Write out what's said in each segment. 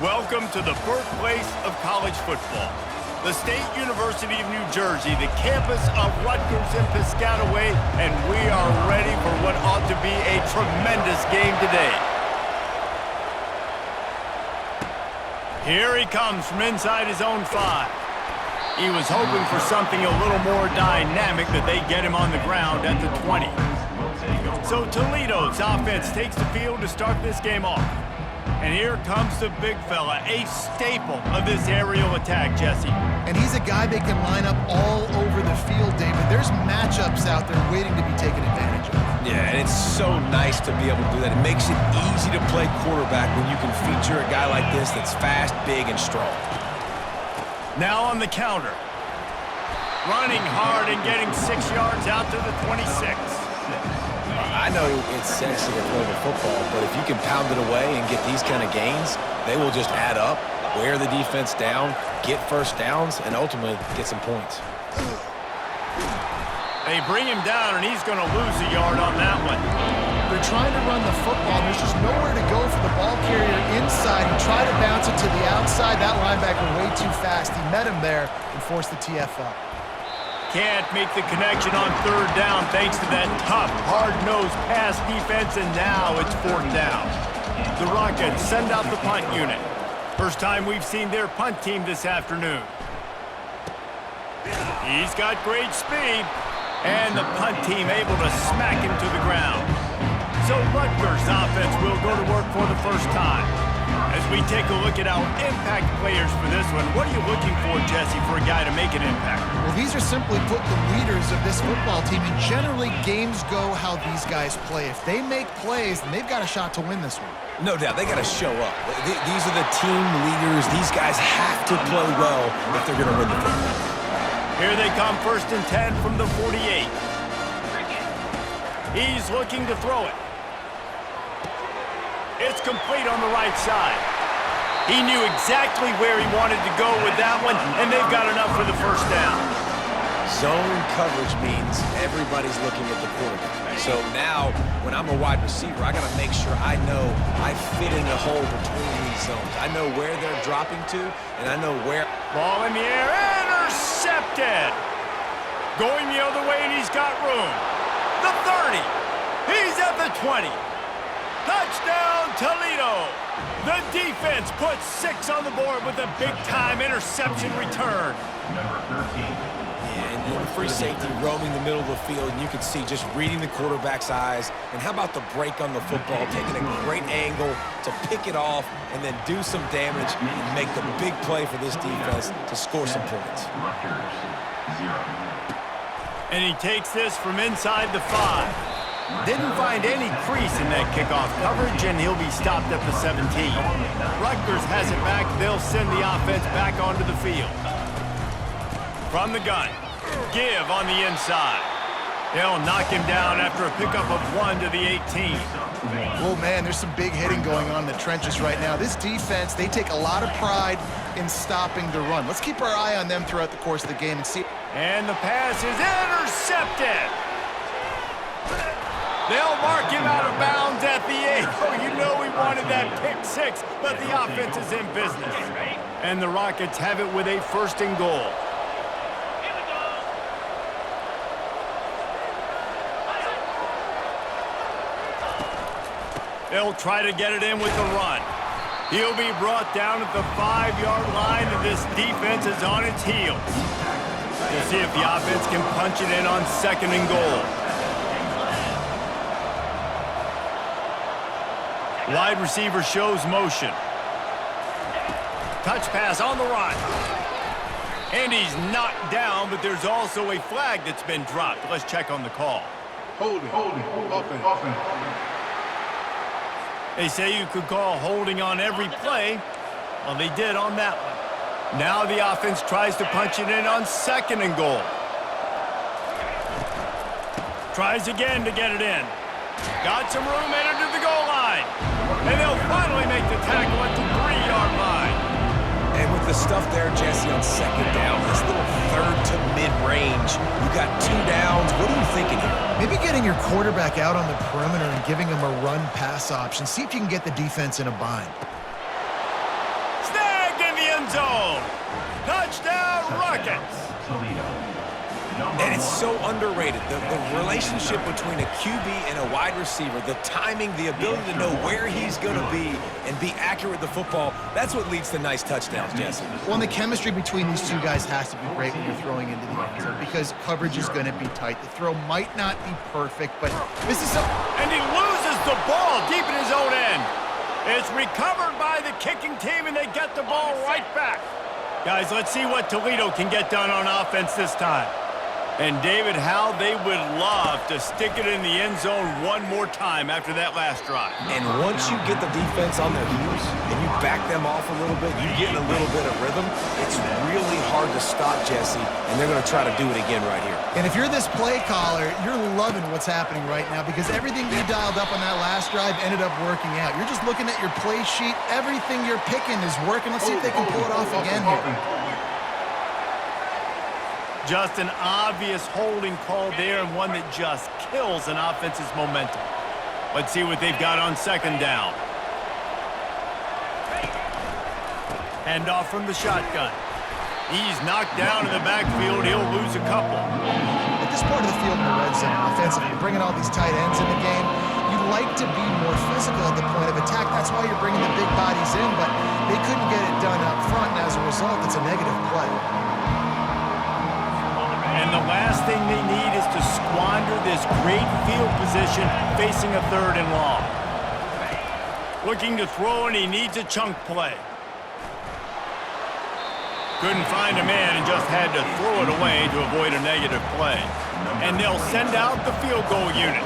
Welcome to the birthplace of college football. The State University of New Jersey, the campus of Rutgers in Piscataway, and we are ready for what ought to be a tremendous game today. Here he comes from inside his own 5. He was hoping for something a little more dynamic, that they get him on the ground at the 20. So Toledo's offense takes the field to start this game off. And here comes the big fella, a staple of this aerial attack, Jesse. And he's a guy they can line up all over the field, David. There's matchups out there waiting to be taken advantage of. Yeah, and it's so nice to be able to do that. It makes it easy to play quarterback when you can feature a guy like this that's fast, big, and strong. Now on the counter. Running hard and getting 6 yards out to the 26. I know it's sexy to throw the football, but if you can pound it away and get these kind of gains, they will just add up, wear the defense down, get first downs, and ultimately get some points. They bring him down, and he's going to lose a yard on that one. They're trying to run the football, and there's just nowhere to go for the ball carrier inside. He tried to bounce it to the outside. That linebacker way too fast. He met him there and forced the TFL. Can't make the connection on 3rd down thanks to that tough, hard-nosed pass defense, and now it's 4th down. The Rockets send out the punt unit. First time we've seen their punt team this afternoon. He's got great speed, and the punt team able to smack him to the ground. So Rutgers offense will go to work for the first time. As we take a look at our impact players for this one, what are you looking for, Jesse, for a guy to make an impact? Well, these are simply put the leaders of this football team, and generally games go how these guys play. If they make plays, then they've got a shot to win this one. No doubt, they got to show up. These are the team leaders. These guys have to play well if they're going to win the football. Here they come, 1st and 10 from the 48. He's looking to throw it. It's complete on the right side. He knew exactly where he wanted to go with that one, and they've got enough for the 1st down. Zone coverage means everybody's looking at the quarterback. So now, when I'm a wide receiver, I got to make sure I know I fit in the hole between these zones. I know where they're dropping to, and I know where. Ball in the air, intercepted. Going the other way, and he's got room. The 30. He's at the 20. Touchdown, Toledo! The defense puts 6 on the board with a big-time interception return. Number 13. Yeah, and the free safety roaming the middle of the field, and you can see just reading the quarterback's eyes. And how about the break on the football, taking a great angle to pick it off and then do some damage and make the big play for this defense to score some points. And he takes this from inside the 5. Didn't find any crease in that kickoff coverage, and he'll be stopped at the 17. Rutgers has it back. They'll send the offense back onto the field. From the gun, give on the inside. They'll knock him down after a pickup of 1 to the 18. Oh, man, there's some big hitting going on in the trenches right now. This defense, they take a lot of pride in stopping the run. Let's keep our eye on them throughout the course of the game and see. And the pass is intercepted. They'll mark him out of bounds at the 8. Oh, you know we wanted that pick 6, but the offense is in business. And the Rockets have it with a 1st and goal. They'll try to get it in with the run. He'll be brought down at the 5-yard line, and this defense is on its heels. We'll see if the offense can punch it in on 2nd and goal. Wide receiver shows motion. Touch pass on the run. And he's knocked down, but there's also a flag that's been dropped. Let's check on the call. Holding, offense. They say you could call holding on every play. Well, they did on that one. Now the offense tries to punch it in on 2nd and goal. Tries again to get it in. Got some room, entered to the goal line. And they'll finally make the tackle at the 3-yard line. And with the stuff there, Jesse, on 2nd down, this little 3rd to mid-range, you got 2 downs. What are you thinking here? Maybe getting your quarterback out on the perimeter and giving him a run-pass option. See if you can get the defense in a bind. Touchdown, Rockets! And it's so underrated. The relationship between a QB and a wide receiver, the timing, the ability to know where he's going to be and be accurate with the football, that's what leads to nice touchdowns, Jesse. Well, and the chemistry between these two guys has to be great when you're throwing into the end zone because coverage is going to be tight. The throw might not be perfect, but this is And he loses the ball deep in his own end. It's recovered by the kicking team, and they get the ball right back. Guys, let's see what Toledo can get done on offense this time. And, David, how they would love to stick it in the end zone one more time after that last drive. And once you get the defense on their heels and you back them off a little bit, you get in a little bit of rhythm, it's really hard to stop, Jesse, and they're going to try to do it again right here. And if you're this play caller, you're loving what's happening right now because everything you dialed up on that last drive ended up working out. You're just looking at your play sheet. Everything you're picking is working. Let's see if they can pull it off again here. Just an obvious holding call there and one that just kills an offense's momentum. Let's see what they've got on second down. Handoff from the shotgun. He's knocked down in the backfield. He'll lose a couple. At this part of the field in the red zone, offensively, bringing all these tight ends in the game, you'd like to be more physical at the point of attack. That's why you're bringing the big bodies in, but they couldn't get it done up front, and as a result, it's a negative play. And the last thing they need is to squander this great field position facing a third and long. Looking to throw, and he needs a chunk play. Couldn't find a man and just had to throw it away to avoid a negative play. And they'll send out the field goal unit.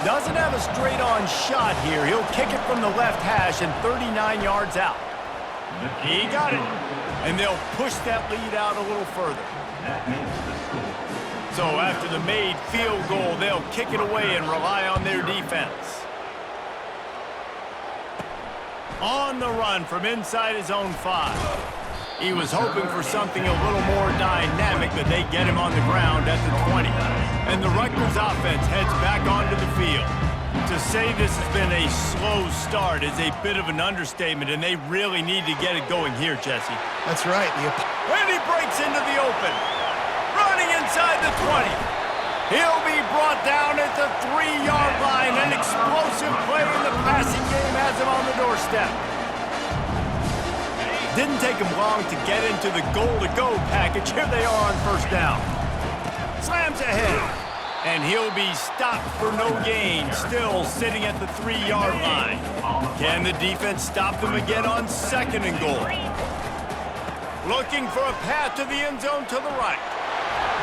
Doesn't have a straight-on shot here. He'll kick it from the left hash and 39 yards out. He got it. And they'll push that lead out a little further. So after the made field goal, they'll kick it away and rely on their defense. On the run from inside his own 5. He was hoping for something a little more dynamic, but they get him on the ground at the 20. And the Rutgers offense heads back onto the field. To say this has been a slow start is a bit of an understatement, and they really need to get it going here, Jesse. That's right. And he breaks into the open. Running inside the 20. He'll be brought down at the 3-yard line. An explosive play in the passing game has him on the doorstep. Didn't take him long to get into the goal-to-go package. Here they are on first down. Slams ahead. And he'll be stopped for no gain, still sitting at the 3-yard line. Can the defense stop them again on second and goal? Looking for a path to the end zone to the right.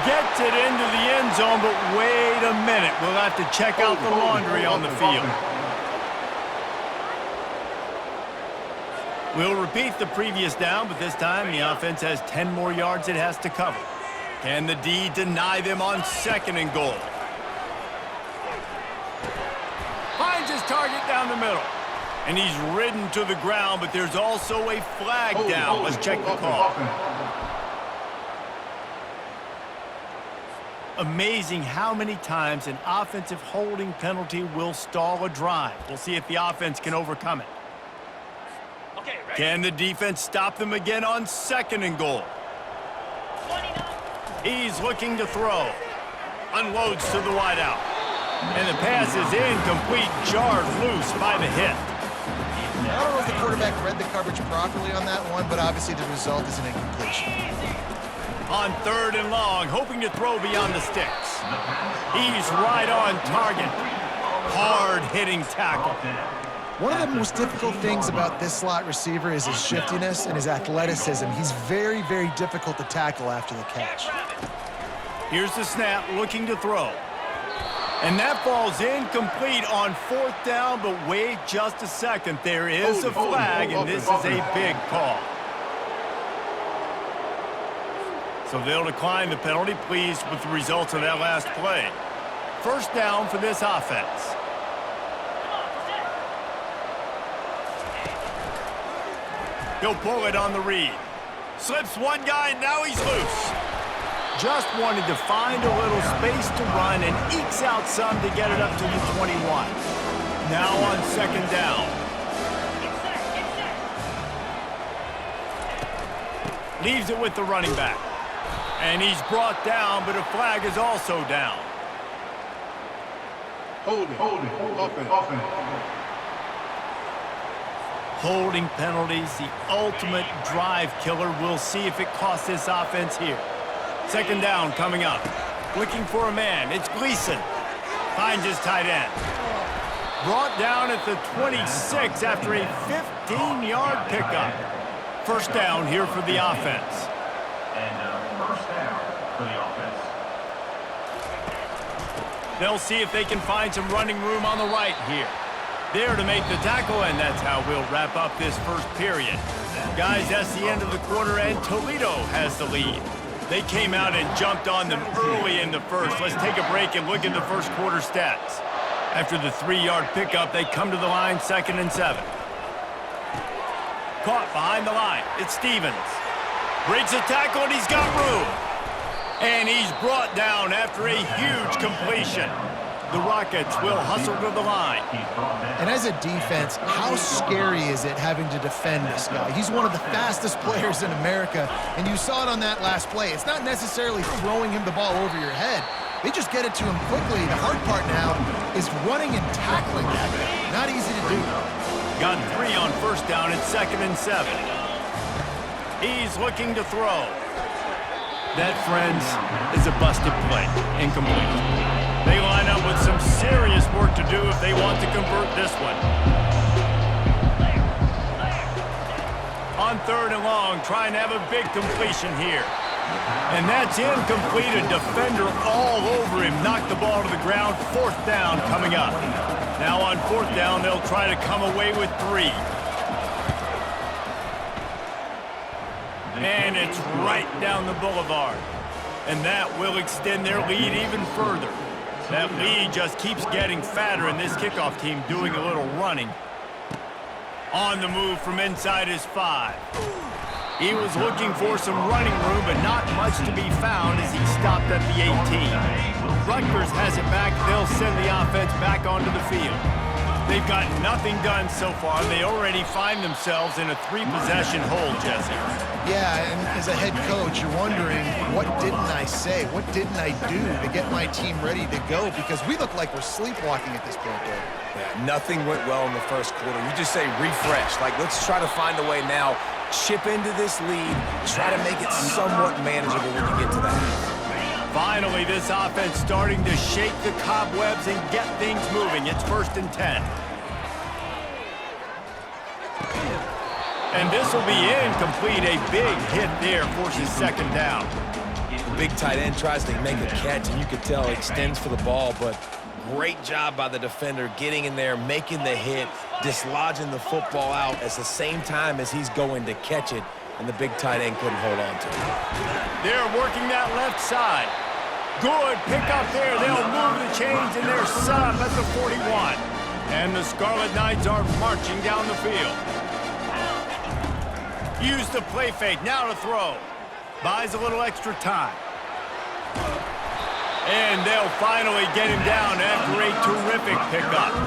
Gets it into the end zone, but wait a minute. We'll have to check out the laundry on the field. We'll repeat the previous down, but this time the offense has 10 more yards it has to cover. Can the D deny them on second and goal? Finds his target down the middle. And he's ridden to the ground, but there's also a flag down. Let's check the call. Amazing how many times an offensive holding penalty will stall a drive. We'll see if the offense can overcome it. Can the defense stop them again on second and goal? He's looking to throw. Unloads to the wideout. And the pass is incomplete, jarred loose by the hit. I don't know if the quarterback read the coverage properly on that one, but obviously the result is an incompletion. On third and long, hoping to throw beyond the sticks. He's right on target. Hard-hitting tackle. One of the most difficult things about this slot receiver is his shiftiness and his athleticism. He's very, very difficult to tackle after the catch. Here's the snap, looking to throw. And that falls incomplete on fourth down, but wait just a second. There is a flag, and this is a big call. So they'll decline the penalty, pleased with the results of that last play. First down for this offense. He'll pull it on the read. Slips one guy, and now he's loose. Just wanted to find a little space to run and ekes out some to get it up to the 21. Now on second down. Leaves it with the running back. And he's brought down, but a flag is also down. Hold it. Offense. Holding penalties, the ultimate drive killer. We'll see if it costs this offense here. Second down coming up. Looking for a man. It's Gleason. Finds his tight end. Brought down at the 26 after a 15-yard pickup. First down here for the offense. First down for the offense. They'll see if they can find some running room on the right here. There to make the tackle, and that's how we'll wrap up this first period. Guys, that's the end of the quarter, and Toledo has the lead. They came out and jumped on them early in the first. Let's take a break and look at the first quarter stats. After the 3-yard pickup, they come to the line, 2nd and 7. Caught behind the line. It's Stevens. Breaks a tackle, and he's got room. And he's brought down after a huge completion. The Rockets will hustle to the line. And as a defense, how scary is it having to defend this guy? He's one of the fastest players in America, and you saw it on that last play. It's not necessarily throwing him the ball over your head. They just get it to him quickly. The hard part now is running and tackling that guy. Not easy to do. Got 3 on first down at 2nd and 7. He's looking to throw. That, friends, is a busted play. Incomplete. They line up with some serious work to do if they want to convert this one. On 3rd and long, trying to have a big completion here. And that's incomplete. A defender all over him. Knocked the ball to the ground. 4th down coming up. Now on 4th down, they'll try to come away with 3. And it's right down the boulevard. And that will extend their lead even further. That lead just keeps getting fatter, and this kickoff team doing a little running. On the move from inside his 5. He was looking for some running room, but not much to be found as he stopped at the 18. Rutgers has it back. They'll send the offense back onto the field. They've got nothing done so far. They already find themselves in a 3-possession hole, Jesse. Yeah, and as a head coach, you're wondering, what didn't I say? What didn't I do to get my team ready to go? Because we look like we're sleepwalking at this point, Dave. Yeah, nothing went well in the first quarter. You just say refresh. Like, let's try to find a way now. Chip into this lead. Try to make it somewhat manageable when you get to the half. Finally, this offense starting to shake the cobwebs and get things moving. It's 1st and 10. And this will be incomplete. A big hit there forces 2nd down. The big tight end tries to make a catch, and you can tell he extends for the ball, but great job by the defender getting in there, making the hit, dislodging the football out at the same time as he's going to catch it, and the big tight end couldn't hold on to it. They're working that left side. Good pick up there. They'll move the chains, and they're set up at the 41. And the Scarlet Knights are marching down the field. Use the play fake, now to throw. Buys a little extra time. And they'll finally get him down after a terrific pickup.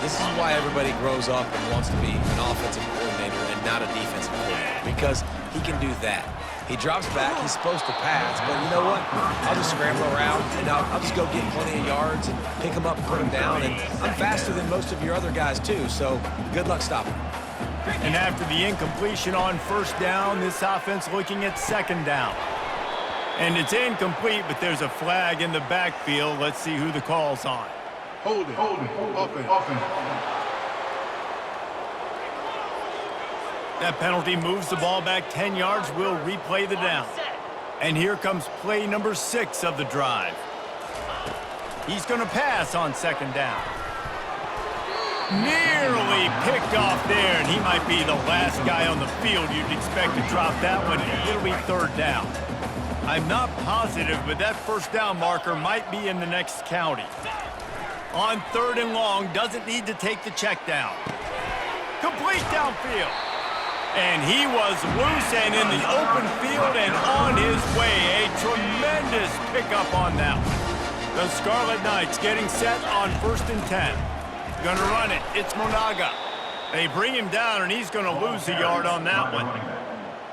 This is why everybody grows up and wants to be an offensive coordinator and not a defensive coordinator, because he can do that. He drops back, he's supposed to pass, but you know what? I'll just scramble around, and I'll just go get plenty of yards and pick him up and put him down, and I'm faster than most of your other guys too, so good luck stopping him. And after the incompletion on 1st down, this offense looking at 2nd down. And it's incomplete, but there's a flag in the backfield. Let's see who the call's on. Hold it. Offense. That penalty moves the ball back 10 yards. We'll replay the down. And here comes play number 6 of the drive. He's going to pass on 2nd down. Nearly picked off there, and he might be the last guy on the field you'd expect to drop that one. It'll be 3rd down. I'm not positive, but that 1st down marker might be in the next county. On 3rd and long, doesn't need to take the check down. Complete downfield. And he was loose and in the open field and on his way. A tremendous pickup on that one. The Scarlet Knights getting set on 1st and 10. Gonna run it. It's Monaga. They bring him down, and he's gonna lose a yard on that one.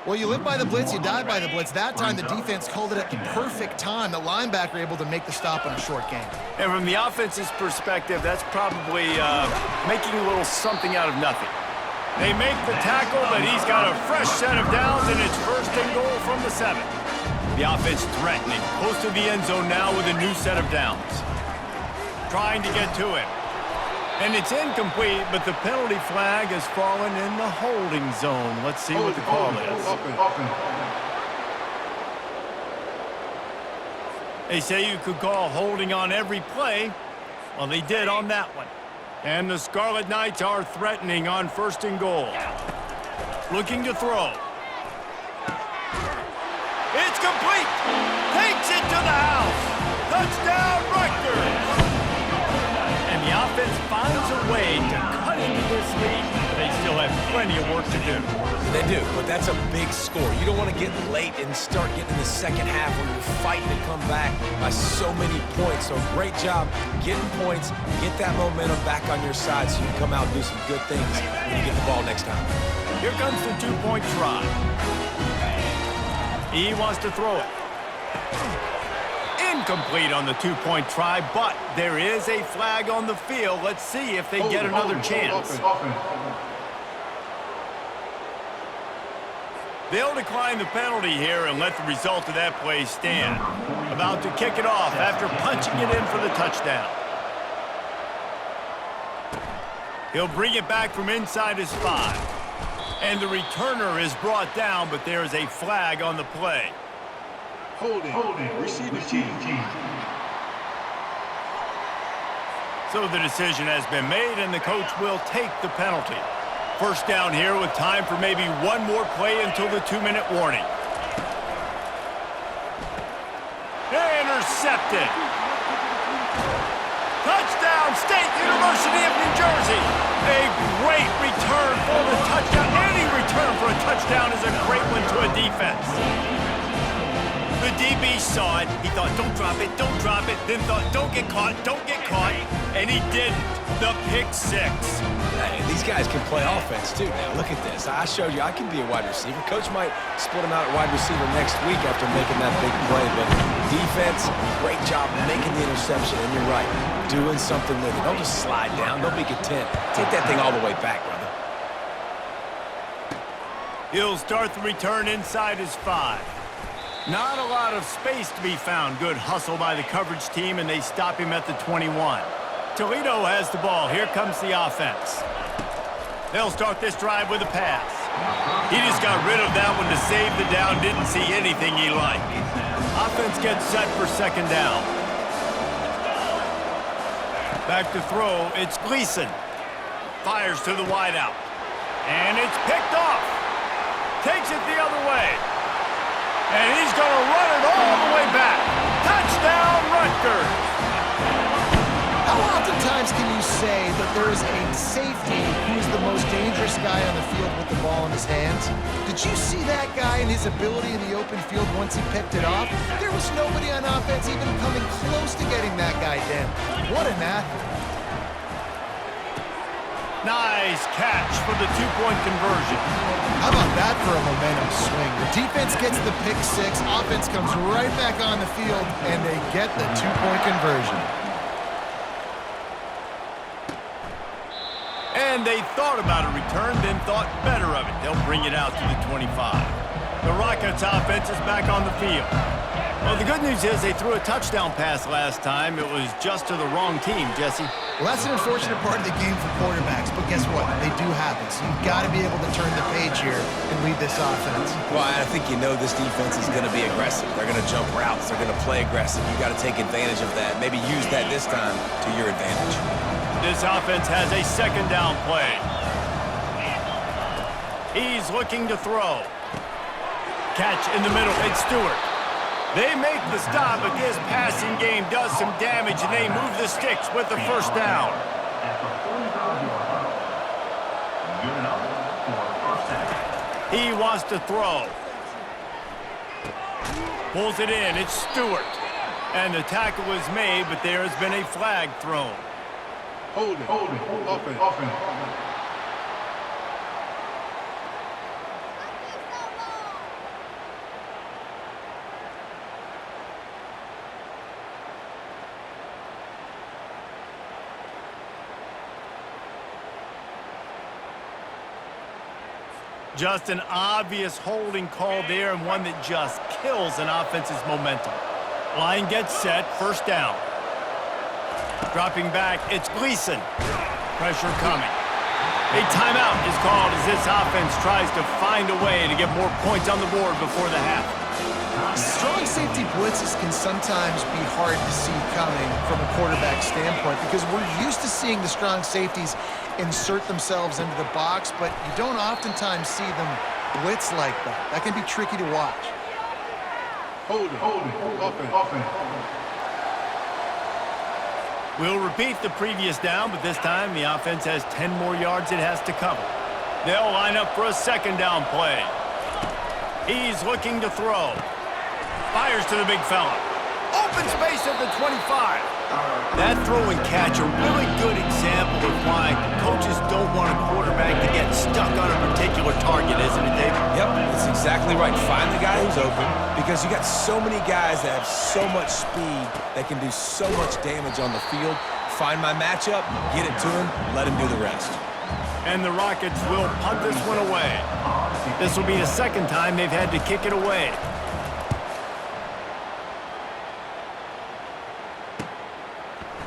Well, you live by the blitz, you die by the blitz. That time, the defense called it at the perfect time. The linebacker able to make the stop on a short game. And from the offense's perspective, that's probably making a little something out of nothing. They make the tackle, but he's got a fresh set of downs, and it's first and goal from the 7. The offense threatening, close to the end zone now with a new set of downs. Trying to get to it. And it's incomplete, but the penalty flag has fallen in the holding zone. Let's see what the call is. They say you could call holding on every play. Well, they did on that one. And the Scarlet Knights are threatening on first and goal. Looking to throw. It's complete. Takes it to the house. Touchdown, Rutgers. And the offense finds a way to cut into this lead. They still have plenty of work to do. They do, but that's a big score. You don't want to get late and start getting in the second half where you're fighting to come back by so many points. So great job getting points, get that momentum back on your side so you can come out and do some good things when you get the ball next time. Here comes the two-point try. He wants to throw it. Incomplete on the two-point try, but there is a flag on the field. Let's see if they get another chance. They'll decline the penalty here and let the result of that play stand. About to kick it off after punching it in for the touchdown. He'll bring it back from inside his 5. And the returner is brought down, but there is a flag on the play. Holding, receiver team. So the decision has been made, and the coach will take the penalty. First down here with time for maybe one more play until the 2-minute warning. Intercepted. Touchdown, State University of New Jersey. A great return for the touchdown. Any return for a touchdown is a great one to a defense. The DB saw it. He thought, don't drop it, don't drop it. Then thought, don't get caught. And he didn't. The pick 6. Hey, these guys can play offense, too. Now, look at this. I showed you I can be a wide receiver. Coach might split him out at wide receiver next week after making that big play. But defense, great job making the interception. And you're right, doing something with it. Don't just slide down. Don't be content. Take that thing all the way back, brother. He'll start the return inside his 5. Not a lot of space to be found. Good hustle by the coverage team, and they stop him at the 21. Toledo has the ball. Here comes the offense. They'll start this drive with a pass. He just got rid of that one to save the down. Didn't see anything he liked. Offense gets set for second down. Back to throw. It's Gleason. Fires to the wideout. And it's picked off. Takes it the other way. And he's going to run it all the way back. Touchdown, Rutgers. How oftentimes can you say that there is a safety who's the most dangerous guy on the field with the ball in his hands? Did you see that guy and his ability in the open field once he picked it off? There was nobody on offense even coming close to getting that guy down. What an athlete. Nice catch for the two-point conversion. How about that for a momentum swing? The defense gets the pick 6, offense comes right back on the field, and they get the two-point conversion. And they thought about a return, then thought better of it. They'll bring it out to the 25. The Rockets offense is back on the field. Well, the good news is they threw a touchdown pass last time. It was just to the wrong team, Jesse. Well, that's an unfortunate part of the game for quarterbacks, but guess what? They do happen, so you've got to be able to turn the page here and lead this offense. Well, I think you know this defense is going to be aggressive. They're going to jump routes. They're going to play aggressive. You got to take advantage of that. Maybe use that this time to your advantage. This offense has a second down play. He's looking to throw. Catch in the middle. It's Stewart. They make the stop, but this passing game does some damage, and they move the sticks with the first down. He wants to throw. Pulls it in. It's Stewart. And the tackle is made, but there has been a flag thrown. Holding, offense. Just an obvious holding call there, and one that just kills an offense's momentum. Line gets set, first down. Dropping back, it's Gleason. Pressure coming. A timeout is called as this offense tries to find a way to get more points on the board before the half. Strong safety blitzes can sometimes be hard to see coming from a quarterback standpoint because we're used to seeing the strong safeties insert themselves into the box, but you don't oftentimes see them blitz like that. That can be tricky to watch. Holding. Offense. We'll repeat the previous down, but this time the offense has 10 more yards it has to cover. They'll line up for a second down play. He's looking to throw. Fires to the big fella. Open space at the 25. That throw and catch a really good example of why coaches don't want a quarterback to get stuck on a particular target, isn't it, David? Yep, that's exactly right. Find the guy who's open because you got so many guys that have so much speed that can do so much damage on the field. Find my matchup, get it to him, let him do the rest. And the Rockets will punt this one away. This will be the second time they've had to kick it away.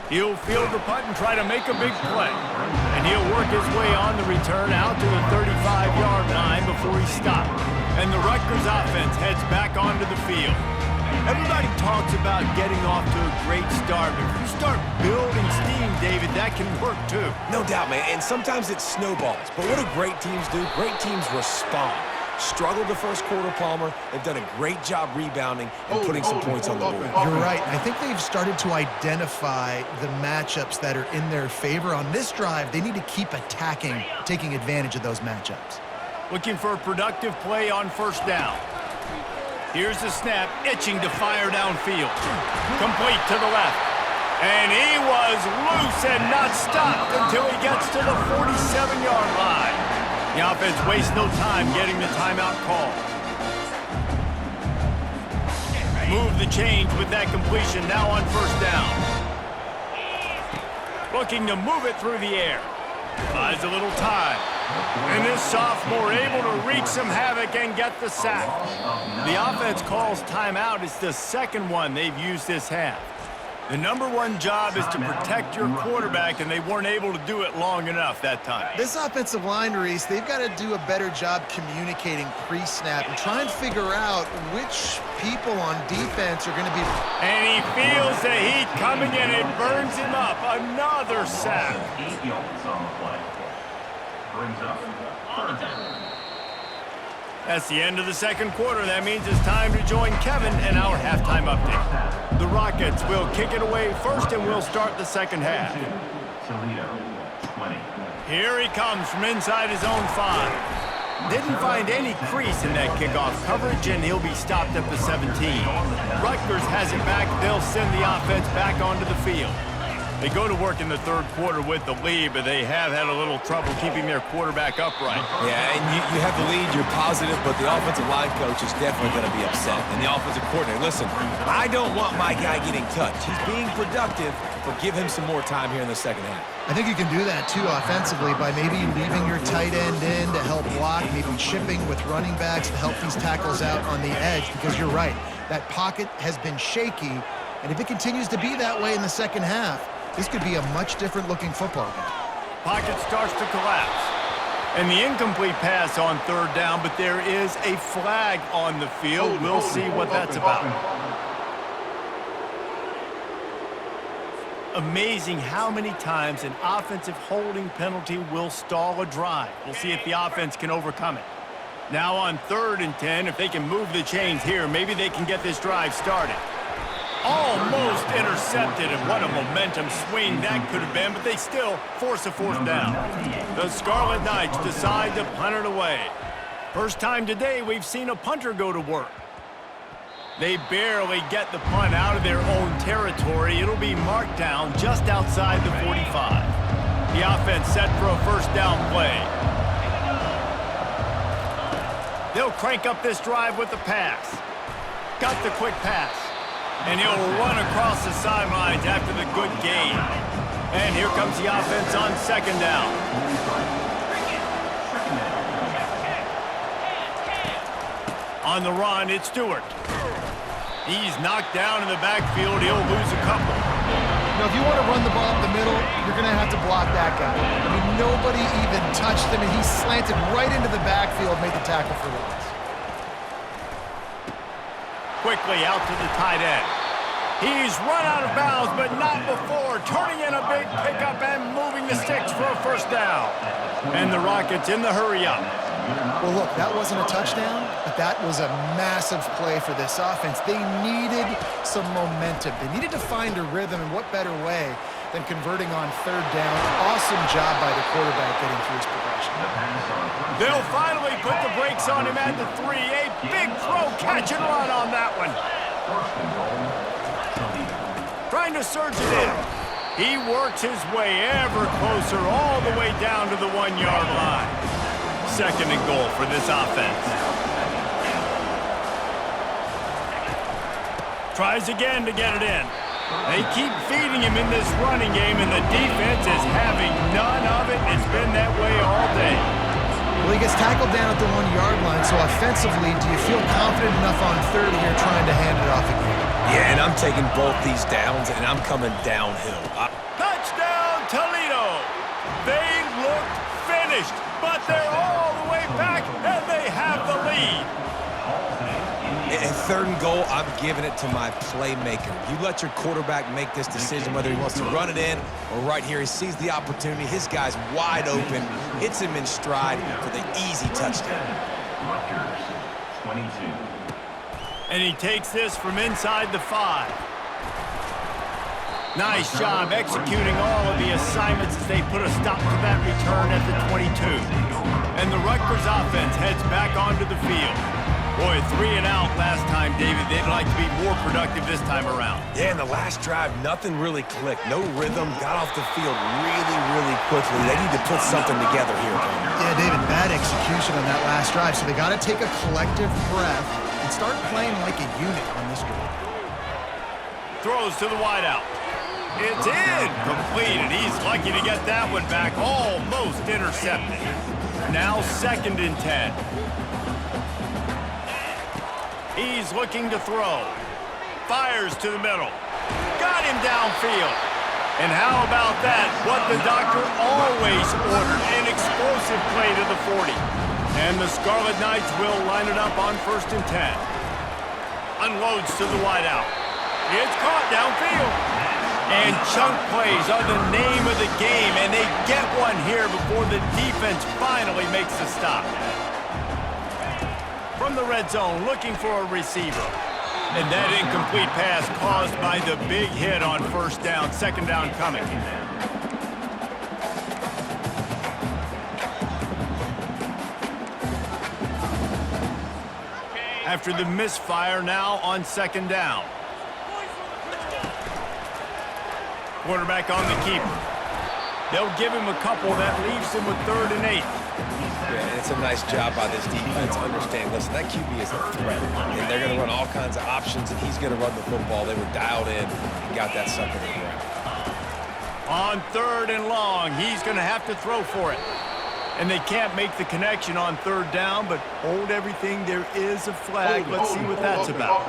He'll field the punt and try to make a big play. And he'll work his way on the return out to the 35-yard line before he's stopped. And the Rutgers offense heads back onto the field. Everybody talks about getting off to a great start, but if you start building steam, David, that can work too. No doubt, man, and sometimes it snowballs. But what do great teams do? Great teams respond. Struggled the first quarter, Palmer. They've done a great job rebounding and putting some points on the board. You're right. I think they've started to identify the matchups that are in their favor. On this drive, they need to keep attacking, taking advantage of those matchups. Looking for a productive play on first down. Here's the snap, itching to fire downfield. Complete to the left. And he was loose and not stopped until he gets to the 47-yard line. The offense wastes no time getting the timeout call. Move the change with that completion now on first down. Looking to move it through the air. Buys a little time. And this sophomore able to wreak some havoc and get the sack. The offense calls timeout. It's the second one they've used this half. The number one job is to protect your quarterback, and they weren't able to do it long enough that time. This offensive line, Reese, they've got to do a better job communicating pre-snap and try and figure out which people on defense are going to be. And he feels the heat coming in. It burns him up. Another sack. 8 yards on the play. Brings up third down. That's the end of the second quarter. That means it's time to join Kevin and our halftime update. The Rockets will kick it away first, and we'll start the second half. Toledo, 20. Here he comes from inside his own 5. Didn't find any crease in that kickoff coverage, and he'll be stopped at the 17. Rutgers has it back. They'll send the offense back onto the field. They go to work in the third quarter with the lead, but they have had a little trouble keeping their quarterback upright. Yeah, and you have the lead, you're positive, but the offensive line coach is definitely going to be upset. And the offensive coordinator, listen, I don't want my guy getting touched. He's being productive, but give him some more time here in the second half. I think you can do that, too, offensively, by maybe leaving your tight end in to help block, maybe chipping with running backs to help these tackles out on the edge, because you're right. That pocket has been shaky, and if it continues to be that way in the second half, this could be a much different-looking football game. Pocket starts to collapse. And the incomplete pass on third down, but there is a flag on the field. We'll see what that's about. Amazing how many times an offensive holding penalty will stall a drive. We'll see if the offense can overcome it. Now on 3rd and 10, if they can move the chains here, maybe they can get this drive started. Almost intercepted, and what a momentum swing that could have been, but they still force a fourth down. The Scarlet Knights decide to punt it away. First time today we've seen a punter go to work. They barely get the punt out of their own territory. It'll be marked down just outside the 45. The offense set for a first down play. They'll crank up this drive with the pass. Got the quick pass. And he'll run across the sidelines after the good gain. And here comes the offense on second down. On the run, it's Stewart. He's knocked down in the backfield. He'll lose a couple. You know, if you want to run the ball up the middle, you're going to have to block that guy. I mean, nobody even touched him, and he slanted right into the backfield, made the tackle for loss. Quickly out to the tight end. He's run out of bounds, but not before turning in a big pickup and moving the sticks for a first down. And the Rockets in the hurry-up. Well, look, that wasn't a touchdown, but that was a massive play for this offense. They needed some momentum. They needed to find a rhythm, and what better way than converting on third down. Awesome job by the quarterback getting through his progression. They'll finally put the brakes on him at the 3. A big throw, catch and run on that one. Trying to surge it in. He works his way ever closer all the way down to the 1-yard line. Second and goal for this offense. Tries again to get it in. They keep feeding him in this running game, and the defense is having none of it. It's been that way all day. Well, he gets tackled down at the 1-yard line, so offensively, do you feel confident enough on third here trying to hand it off again? Yeah, and I'm taking both these downs, and I'm coming downhill. Touchdown, Toledo! They looked finished, but they're all the way back, and they have the lead. And third and goal, I'm giving it to my playmaker. You let your quarterback make this decision, whether he wants to run it in or right here. He sees the opportunity. His guy's wide open, hits him in stride for the easy touchdown. Rutgers, 22. And he takes this from inside the 5. Nice job executing all of the assignments as they put a stop to that return at the 22. And the Rutgers offense heads back onto the field. Boy, 3 and out last time, David. They'd like to be more productive this time around. Yeah, in the last drive, nothing really clicked. No rhythm, got off the field really quickly. They need to put something together here. Yeah, David, bad execution on that last drive, so they got to take a collective breath and start playing like a unit on this drive. Throws to the wideout. It's in, complete, and he's lucky to get that one back, almost intercepted. Now 2nd and 10. He's looking to throw. Fires to the middle. Got him downfield. And how about that? What the doctor always ordered, an explosive play to the 40. And the Scarlet Knights will line it up on 1st and 10. Unloads to the wideout. It's caught downfield. And chunk plays are the name of the game, and they get one here before the defense finally makes the stop. From the red zone, looking for a receiver. And that incomplete pass caused by the big hit on 1st down, 2nd down coming. After the misfire, now on 2nd down. Quarterback on the keeper. They'll give him a couple. That leaves him with 3rd and 8. Yeah, it's a nice job by this defense. Understand, listen, that QB is a threat, and they're going to run all kinds of options, and he's going to run the football. They were dialed in and got that sucker to the ground. On 3rd and long, he's going to have to throw for it. And they can't make the connection on 3rd down, but hold everything. There is a flag. Let's see what that's about.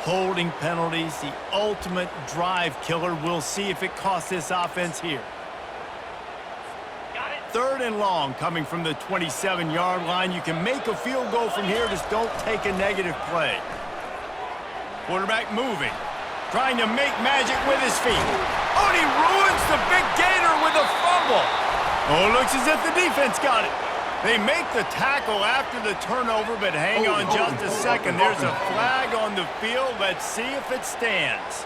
Holding penalties, the ultimate drive killer. We'll see if it costs this offense here. 3rd and long coming from the 27-yard line. You can make a field goal from here, just don't take a negative play. Quarterback moving, trying to make magic with his feet. Oh, and he ruins the big gator with a fumble. Oh, it looks as if the defense got it. They make the tackle after the turnover, but hang on just a second. There's a flag on the field. Let's see if it stands.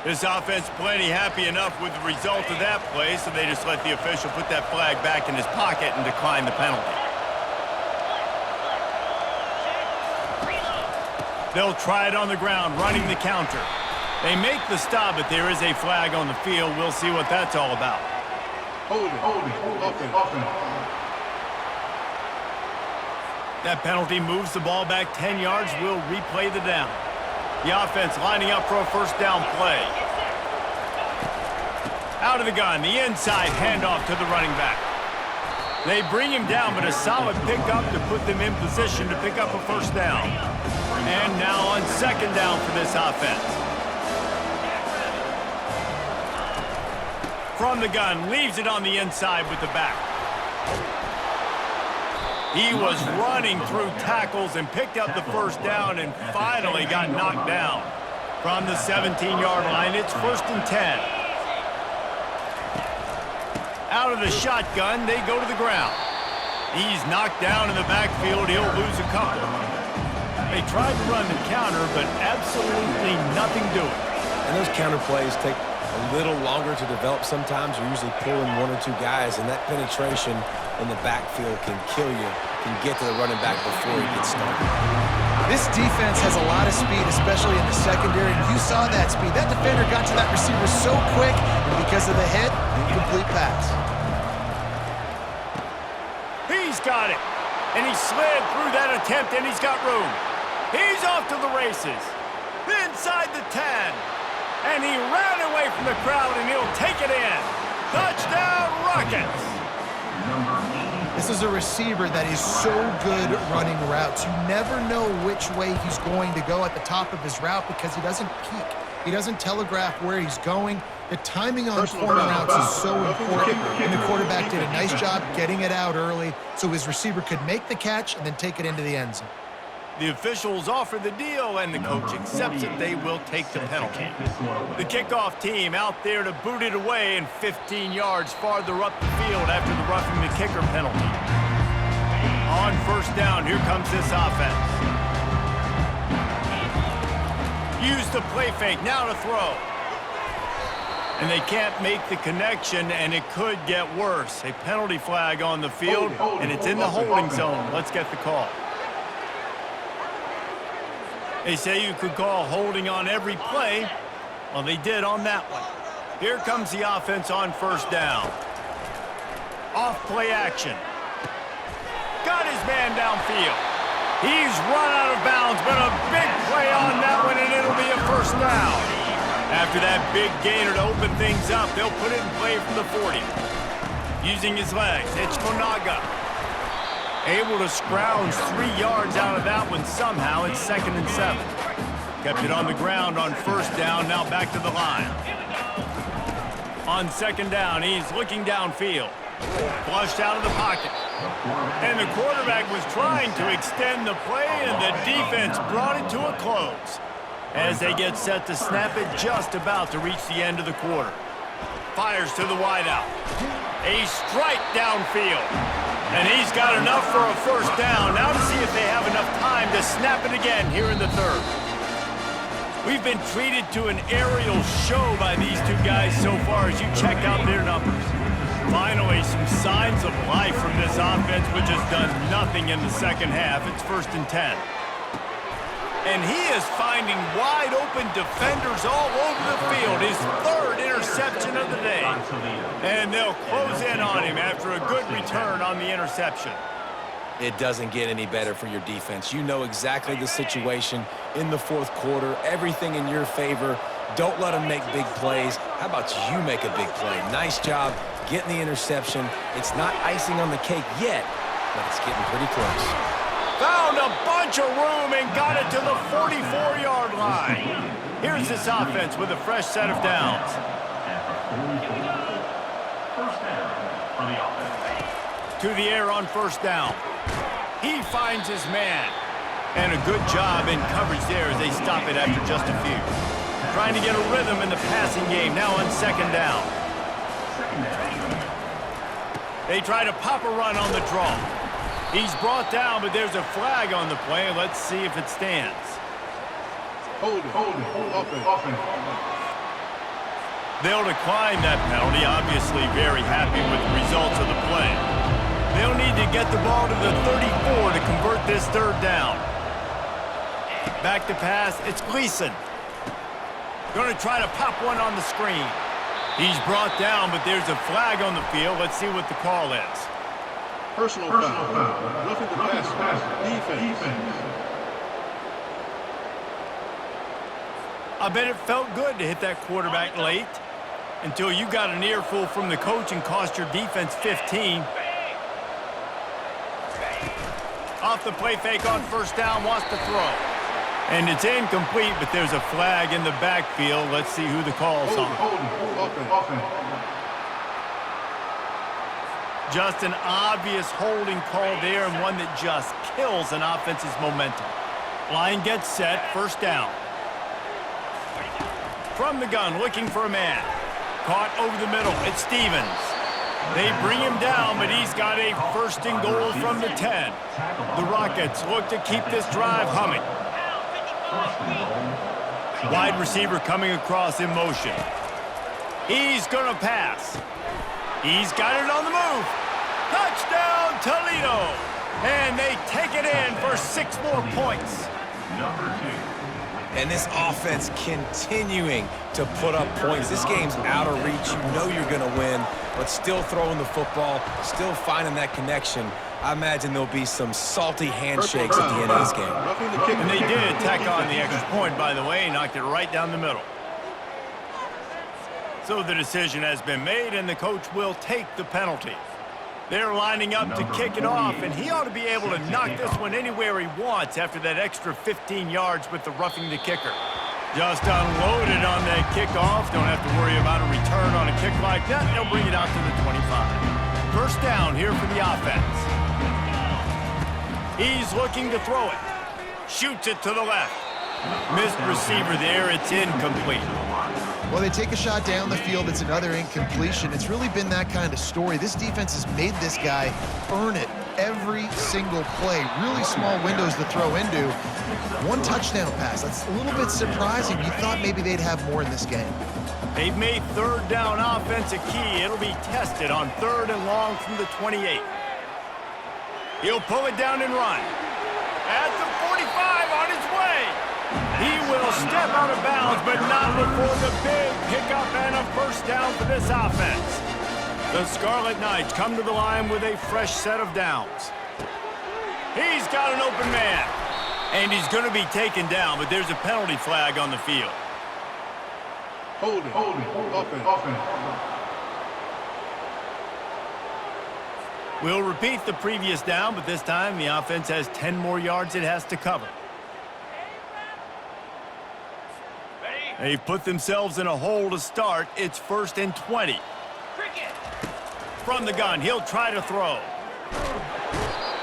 This offense plenty happy enough with the result of that play, so they just let the official put that flag back in his pocket and decline the penalty. They'll try it on the ground, running the counter. They make the stop, but there is a flag on the field. We'll see what that's all about. Hold it. That penalty moves the ball back 10 yards. We'll replay the down. The offense lining up for a 1st down play. Out of the gun, the inside handoff to the running back. They bring him down, but a solid pickup to put them in position to pick up a first down. And now on second down for this offense. From the gun, leaves it on the inside with the back. He was running through tackles and picked up the first down and finally got knocked down. From the 17-yard line, it's 1st and 10. Out of the shotgun, they go to the ground. He's knocked down in the backfield. He'll lose a couple. They tried to run the counter, but absolutely nothing doing. And those counter plays take a little longer to develop sometimes. You're usually pulling 1 or 2 guys, and that penetration in the backfield can kill you, can get to the running back before he gets started. This defense has a lot of speed, especially in the secondary, and you saw that speed. That defender got to that receiver so quick, and because of the hit, incomplete pass. He's got it, and he slid through that attempt, and he's got room. He's off to the races, inside the 10, and he ran away from the crowd, and he'll take it in. Touchdown, Rockets! This is a receiver that is so good running routes. You never know which way he's going to go at the top of his route because he doesn't peek. He doesn't telegraph where he's going. The timing on corner routes is so important, and the quarterback did a nice job getting it out early so his receiver could make the catch and then take it into the end zone. The officials offer the deal, and the coach accepts it. They will take the penalty. The kickoff team out there to boot it away and 15 yards farther up the field after the roughing the kicker penalty. On first down, here comes this offense. Use the play fake, now to throw. And they can't make the connection, and it could get worse. A penalty flag on the field, and it's in the holding zone. Let's get the call. They say you could call holding on every play. Well, they did on that one. Here comes the offense on first down. Off play action. Got his man downfield. He's run out of bounds, but a big play on that one, and it'll be a first down. After that big gainer to open things up, they'll put it in play from the 40. Using his legs, it's Monaga. Able to scrounge 3 yards out of that one somehow. It's 2nd and 7. Kept it on the ground on first down, now back to the line. On second down, he's looking downfield. Flushed out of the pocket. And the quarterback was trying to extend the play, and the defense brought it to a close as they get set to snap it just about to reach the end of the quarter. Fires to the wideout. A strike downfield. And he's got enough for a first down. Now to see if they have enough time to snap it again here in the third. We've been treated to an aerial show by these two guys so far as you check out their numbers. Finally, some signs of life from this offense, which has done nothing in the second half. It's 1st and 10. And he is finding wide open defenders all over the field. His 3rd interception of the day. And they'll close in on him after a good return on the interception. It doesn't get any better for your defense. You know exactly the situation in the 4th quarter. Everything in your favor. Don't let them make big plays. How about you make a big play? Nice job getting the interception. It's not icing on the cake yet, but it's getting pretty close. Found a bunch of room and got it to the 44-yard line. Here's this offense with a fresh set of downs. To the air on first down. He finds his man. And a good job in coverage there as they stop it after just a few. Trying to get a rhythm in the passing game now on second down. They try to pop a run on the draw. He's brought down, but there's a flag on the play. Let's see if it stands. Hold it. Offense. They'll decline that penalty, obviously very happy with the results of the play. They'll need to get the ball to the 34 to convert this third down. Back to pass, it's Gleason. Going to try to pop one on the screen. He's brought down, but there's a flag on the field. Let's see what the call is. Personal foul. Roughing the pass. Defense. I bet it felt good to hit that quarterback late until you got an earful from the coach and cost your defense 15. Off the play fake on first down, wants to throw. And it's incomplete, but there's a flag in the backfield. Let's see who the call's on. Offense. Just an obvious holding call there, and one that just kills an offense's momentum. Line gets set, first down. From the gun, looking for a man. Caught over the middle, it's Stevens. They bring him down, but he's got a first and goal from the 10. The Rockets look to keep this drive humming. Wide receiver coming across in motion. He's going to pass. He's got it on the move. Touchdown, Toledo. And they take it in for 6 more points. And this offense continuing to put up points. This game's out of reach. You know you're going to win, but still throwing the football, still finding that connection. I imagine there'll be some salty handshakes at the end of this game. And they did tack on the extra point, by the way, knocked it right down the middle. So the decision has been made, and the coach will take the penalty. They're lining up to kick it off, and he ought to be able to knock this one anywhere he wants after that extra 15 yards with the roughing the kicker. Just unloaded on that kickoff. Don't have to worry about a return on a kick like that. They'll bring it out to the 25. First down here for the offense. He's looking to throw it. Shoots it to the left. Missed receiver there. It's incomplete. Well, they take a shot down the field. It's another incompletion. It's really been that kind of story. This defense has made this guy earn it every single play. Really small windows to throw into. 1 touchdown pass. That's a little bit surprising. You thought maybe they'd have more in this game. They've made third down offense a key. It'll be tested on 3rd and long from the 28. He'll pull it down and run. At the 45 on his way. He will step out of bounds, but not before the big pickup and a first down for this offense. The Scarlet Knights come to the line with a fresh set of downs. He's got an open man. And he's going to be taken down, but there's a penalty flag on the field. Holding. Offense. We'll repeat the previous down, but this time the offense has 10 more yards it has to cover. They've put themselves in a hole to start. It's 1st and 20. From the gun, he'll try to throw.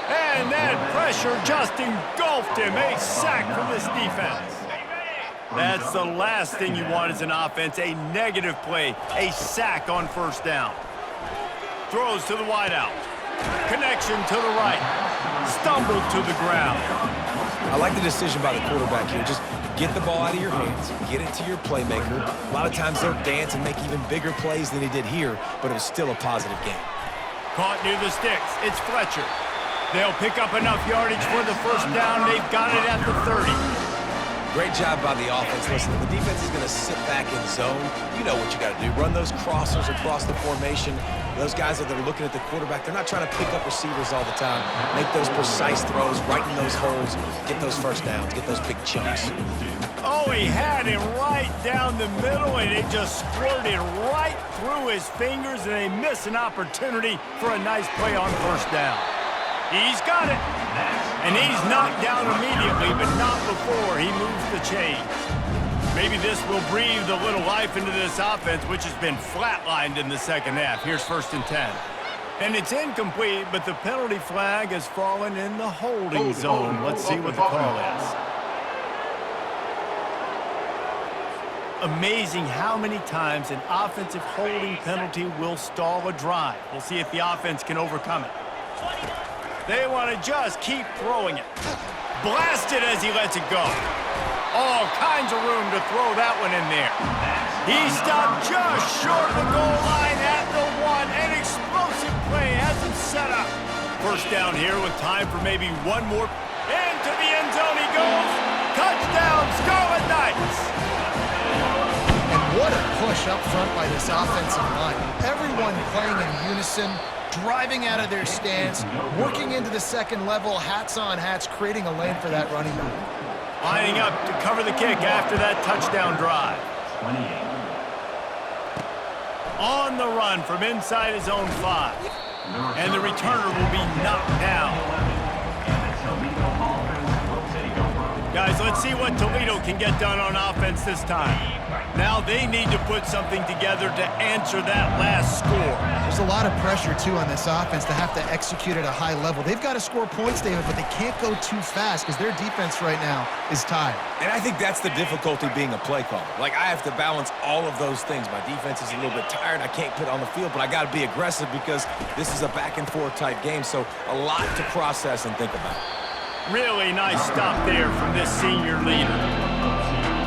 And that pressure just engulfed him. A sack from this defense. That's the last thing you want as an offense, a negative play, a sack on first down. Throws to the wideout. Connection to the right. Stumbled to the ground. I like the decision by the quarterback here. Just get the ball out of your hands, get it to your playmaker. A lot of times they'll dance and make even bigger plays than he did here, but it was still a positive game. Caught near the sticks. It's Fletcher. They'll pick up enough yardage for the first down. They've got it at the 30. Great job by the offense. Listen, if the defense is going to sit back in zone, you know what you got to do. Run those crossers across the formation. Those guys that are looking at the quarterback, they're not trying to pick up receivers all the time. Make those precise throws, right in those holes, get those first downs, get those big chunks. Oh, he had him right down the middle, and it just squirted right through his fingers, and they miss an opportunity for a nice play on first down. He's got it. And he's knocked down immediately, but not before he moves the chains. Maybe this will breathe a little life into this offense, which has been flatlined in the second half. Here's 1st and 10. And it's incomplete, but the penalty flag has fallen in the holding zone. Let's see what the call is. Amazing how many times an offensive holding penalty will stall a drive. We'll see if the offense can overcome it. They want to just keep throwing it. Blasted as he lets it go. All kinds of room to throw that one in there. He stopped just short of the goal line at the 1. An explosive play has him set up. First down here with time for maybe one more. Into the end zone he goes. Touchdown, Scarlet Knights. And what a push up front by this offensive line. Everyone playing in unison, driving out of their stance, working into the second level, hats on hats, creating a lane for that running back. Lining up to cover the kick after that touchdown drive. 28. On the run from inside his own 5. And the returner will be knocked down. Guys, let's see what Toledo can get done on offense this time. Now they need to put something together to answer that last score. There's a lot of pressure, too, on this offense to have to execute at a high level. They've got to score points, David, but they can't go too fast because their defense right now is tired. And I think that's the difficulty being a play caller. Like, I have to balance all of those things. My defense is a little bit tired. I can't put it on the field, but I got to be aggressive because this is a back-and-forth type game, so a lot to process and think about. Really nice stop there from this senior leader.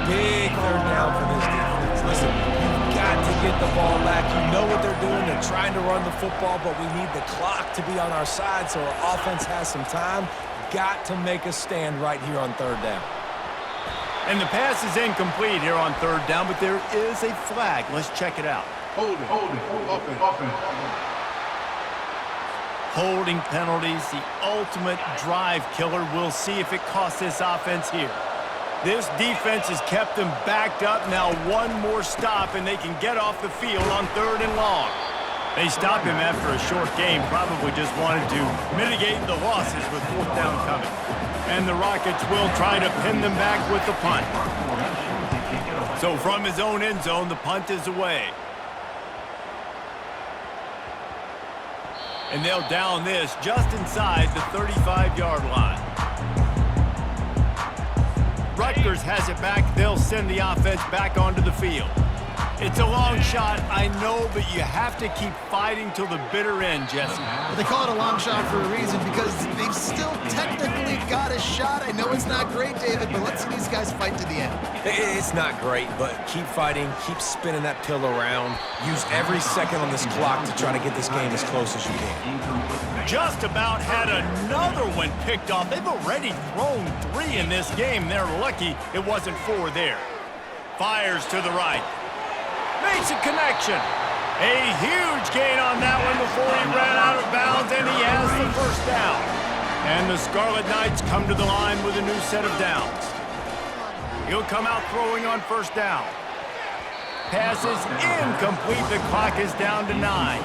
Big third down for this defense. Listen, you've got to get the ball back. You know what they're doing. They're trying to run the football, but we need the clock to be on our side so our offense has some time. Got to make a stand right here on third down. And the pass is incomplete here on third down, but there is a flag. Let's check it out. Hold it. Offense. Holding penalties, the ultimate drive killer. We'll see if it costs this offense here. This defense has kept them backed up. Now one more stop, and they can get off the field on third and long. They stop him after a short game. Probably just wanted to mitigate the losses with fourth down coming. And the Rockets will try to pin them back with the punt. So from his own end zone, the punt is away. And they'll down this just inside the 35-yard line. Rutgers has it back. They'll send the offense back onto the field. It's a long shot, I know, but you have to keep fighting till the bitter end, Jesse. Well, they call it a long shot for a reason because they've still technically got a shot. I know it's not great, David, but let's see these guys fight to the end. It's not great, but keep fighting, keep spinning that pill around. Use every second on this clock to try to get this game as close as you can. Just about had another one picked off. They've already thrown 3 in this game. They're lucky it wasn't 4 there. Fires to the right. Makes a connection. A huge gain on that one before he ran out of bounds, and he has the first down. And the Scarlet Knights come to the line with a new set of downs. He'll come out throwing on first down. Pass is incomplete. The clock is down to 9.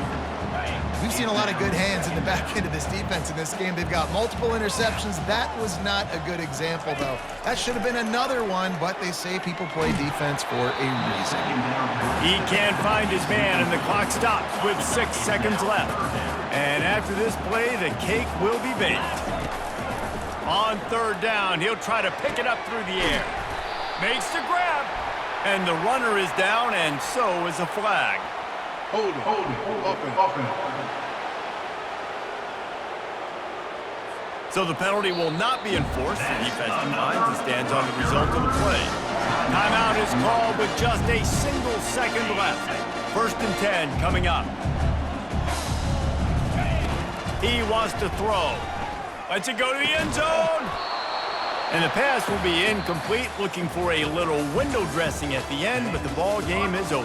We've seen a lot of good hands in the back end of this defense in this game. They've got multiple interceptions. That was not a good example, though. That should have been another one, but they say people play defense for a reason. He can't find his man, and the clock stops with 6 seconds left. And after this play, the cake will be baked. On third down, he'll try to pick it up through the air. Makes the grab, and the runner is down, and so is a flag. Hold it. Offense. So the penalty will not be enforced. The defense declines and stands on the result of the play. Timeout is called with just a single second left. 1st and 10 coming up. He wants to throw. Lets it go to the end zone. And the pass will be incomplete, looking for a little window dressing at the end, but the ball game is over.